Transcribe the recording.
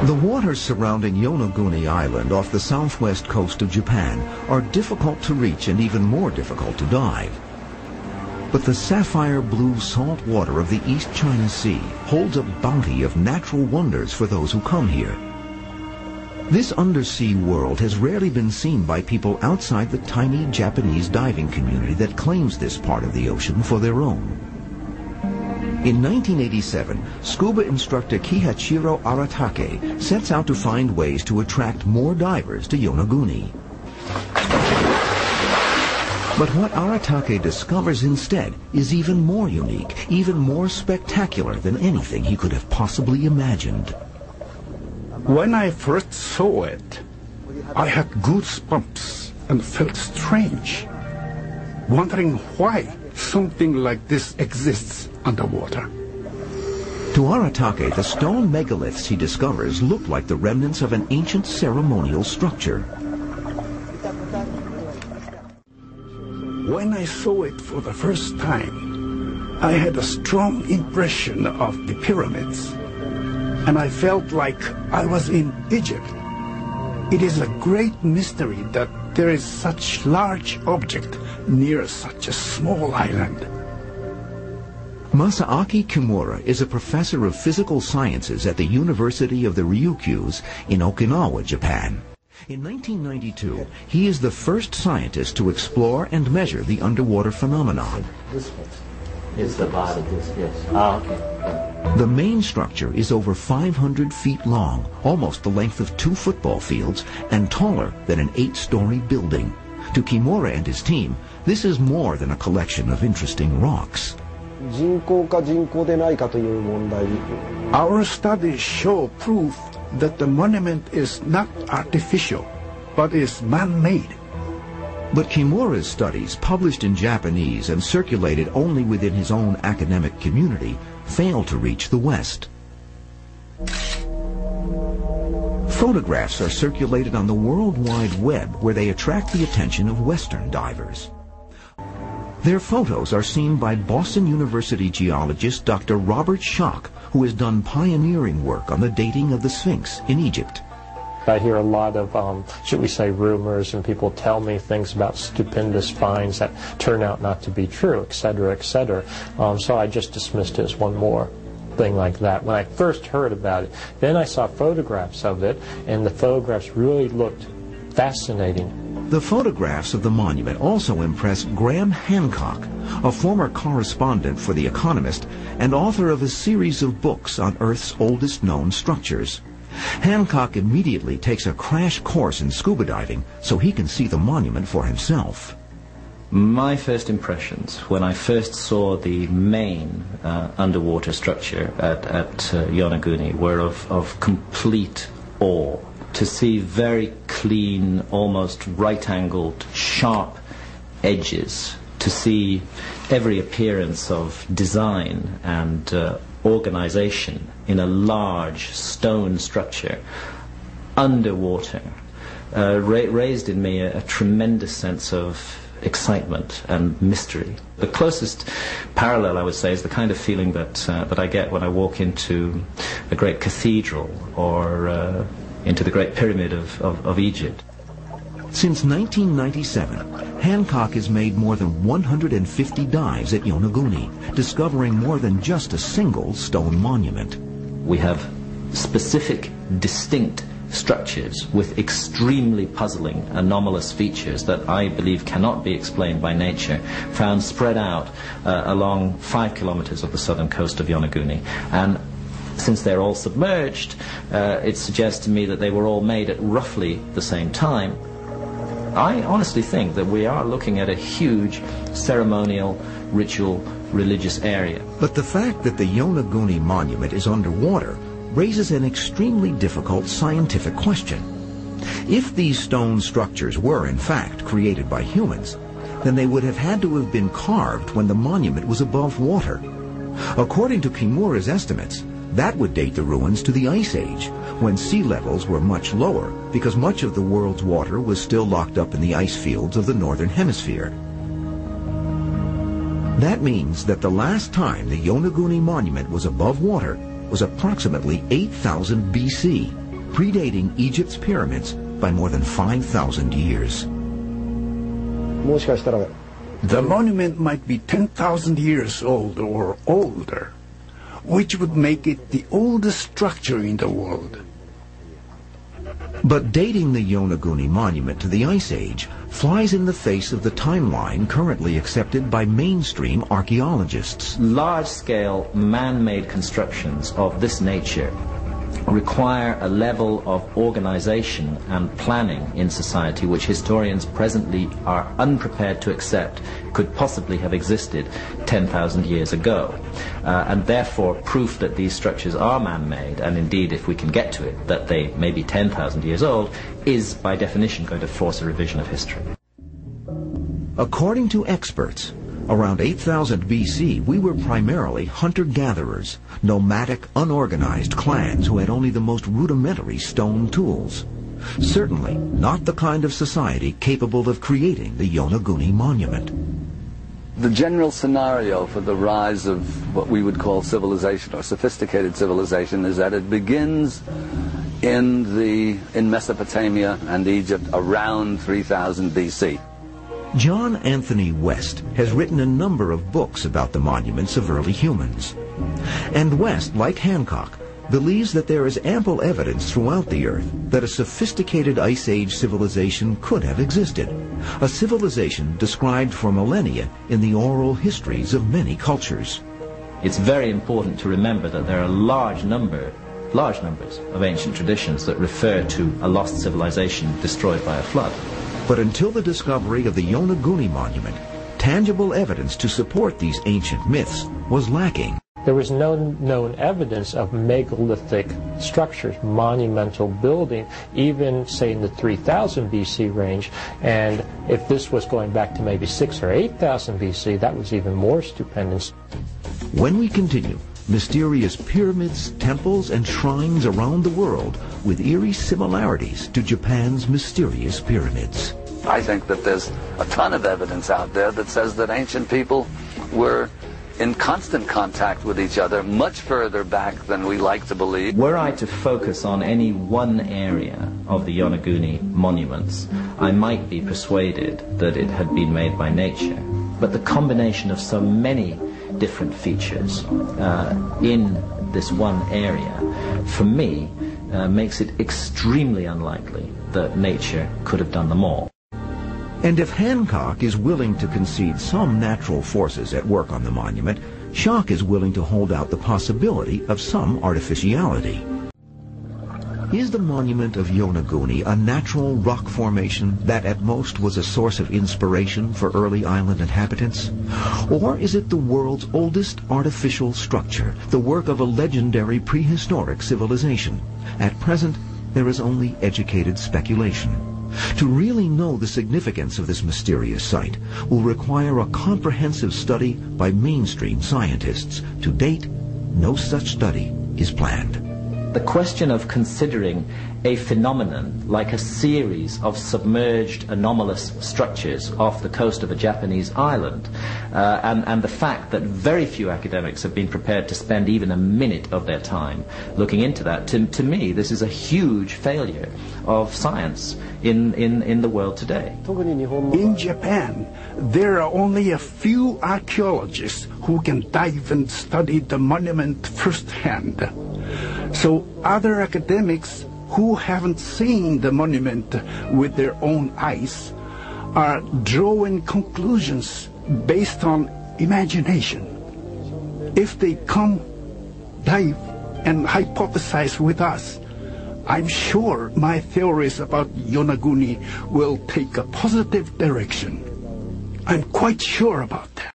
The waters surrounding Yonaguni Island off the southwest coast of Japan are difficult to reach and even more difficult to dive. But the sapphire blue salt water of the East China Sea holds a bounty of natural wonders for those who come here. This undersea world has rarely been seen by people outside the tiny Japanese diving community that claims this part of the ocean for their own. In 1987, scuba instructor Kihachiro Aratake sets out to find ways to attract more divers to Yonaguni. But what Aratake discovers instead is even more unique, even more spectacular than anything he could have possibly imagined. When I first saw it, I had goosebumps and felt strange, wondering why something like this exists underwater. To Aratake, the stone megaliths he discovers look like the remnants of an ancient ceremonial structure. When I saw it for the first time, I had a strong impression of the pyramids, and I felt like I was in Egypt. It is a great mystery that there is such large object near such a small island. Masaaki Kimura is a professor of physical sciences at the University of the Ryukyus in Okinawa, Japan. In 1992, he is the first scientist to explore and measure the underwater phenomenon. This one is the body, yes. Okay. The main structure is over 500 feet long, almost the length of 2 football fields, and taller than an 8-story building. To Kimura and his team, this is more than a collection of interesting rocks. Our studies show proof that the monument is not artificial, but is man-made. But Kimura's studies, published in Japanese and circulated only within his own academic community, fail to reach the West. Photographs are circulated on the World Wide Web, where they attract the attention of Western divers. Their photos are seen by Boston University geologist Dr. Robert Schoch, who has done pioneering work on the dating of the Sphinx in Egypt. I hear a lot of, should we say, rumors, and people tell me things about stupendous finds that turn out not to be true, etc., etc. So I just dismissed it as one more thing like that. When I first heard about it, then I saw photographs of it, and the photographs really looked fascinating. The photographs of the monument also impress Graham Hancock, a former correspondent for The Economist and author of a series of books on Earth's oldest known structures. Hancock immediately takes a crash course in scuba diving so he can see the monument for himself. My first impressions when I first saw the main underwater structure at Yonaguni were of complete awe. To see very clean, almost right-angled, sharp edges, to see every appearance of design and organization in a large stone structure underwater raised in me a tremendous sense of excitement and mystery. The closest parallel, I would say, is the kind of feeling that I get when I walk into a great cathedral or into the Great Pyramid of Egypt. Since 1997, Hancock has made more than 150 dives at Yonaguni, discovering more than just a single stone monument. We have specific, distinct structures with extremely puzzling, anomalous features that I believe cannot be explained by nature, found spread out along 5 kilometers of the southern coast of Yonaguni. And since they're all submerged, it suggests to me that they were all made at roughly the same time. I honestly think that we are looking at a huge ceremonial, ritual, religious area. But the fact that the Yonaguni monument is underwater raises an extremely difficult scientific question. If these stone structures were, in fact, created by humans, then they would have had to have been carved when the monument was above water. According to Kimura's estimates, that would date the ruins to the Ice Age, when sea levels were much lower because much of the world's water was still locked up in the ice fields of the northern hemisphere. That means that the last time the Yonaguni monument was above water was approximately 8,000 BC. predating Egypt's pyramids by more than 5,000 years. もしかしたら The monument might be 10,000 years old or older, which would make it the oldest structure in the world. But dating the Yonaguni monument to the Ice Age flies in the face of the timeline currently accepted by mainstream archaeologists. Large-scale man-made constructions of this nature require a level of organization and planning in society which historians presently are unprepared to accept could possibly have existed 10,000 years ago. And therefore proof that these structures are man-made, and indeed if we can get to it, that they may be 10,000 years old, is by definition going to force a revision of history. According to experts, around 8,000 BC, we were primarily hunter-gatherers, nomadic, unorganized clans who had only the most rudimentary stone tools. Certainly not the kind of society capable of creating the Yonaguni monument. The general scenario for the rise of what we would call civilization or sophisticated civilization is that it begins in Mesopotamia and Egypt around 3000 BC. John Anthony West has written a number of books about the monuments of early humans. And West, like Hancock, believes that there is ample evidence throughout the Earth that a sophisticated Ice Age civilization could have existed, a civilization described for millennia in the oral histories of many cultures. It's very important to remember that there are large numbers of ancient traditions that refer to a lost civilization destroyed by a flood. But until the discovery of the Yonaguni monument, tangible evidence to support these ancient myths was lacking. There was no known evidence of megalithic structures, monumental building, even say in the 3000 BC range. And if this was going back to maybe 6,000 or 8,000 BC, that was even more stupendous. When we continue, mysterious pyramids, temples, and shrines around the world with eerie similarities to Japan's mysterious pyramids. I think that there's a ton of evidence out there that says that ancient people were in constant contact with each other much further back than we like to believe. Were I to focus on any one area of the Yonaguni monuments, I might be persuaded that it had been made by nature. But the combination of so many different features in this one area, for me, makes it extremely unlikely that nature could have done them all. And if Hancock is willing to concede some natural forces at work on the monument, Schock is willing to hold out the possibility of some artificiality. Is the monument of Yonaguni a natural rock formation that at most was a source of inspiration for early island inhabitants? Or is it the world's oldest artificial structure, the work of a legendary prehistoric civilization? At present, there is only educated speculation. To really know the significance of this mysterious site will require a comprehensive study by mainstream scientists. To date, no such study is planned. The question of considering a phenomenon like a series of submerged anomalous structures off the coast of a Japanese island, and the fact that very few academics have been prepared to spend even a minute of their time looking into that, to me, this is a huge failure of science in the world today. In Japan, there are only a few archaeologists who can dive and study the monument firsthand. So other academics who haven't seen the monument with their own eyes are drawing conclusions based on imagination. If they come, dive, and hypothesize with us, I'm sure my theories about Yonaguni will take a positive direction. I'm quite sure about that.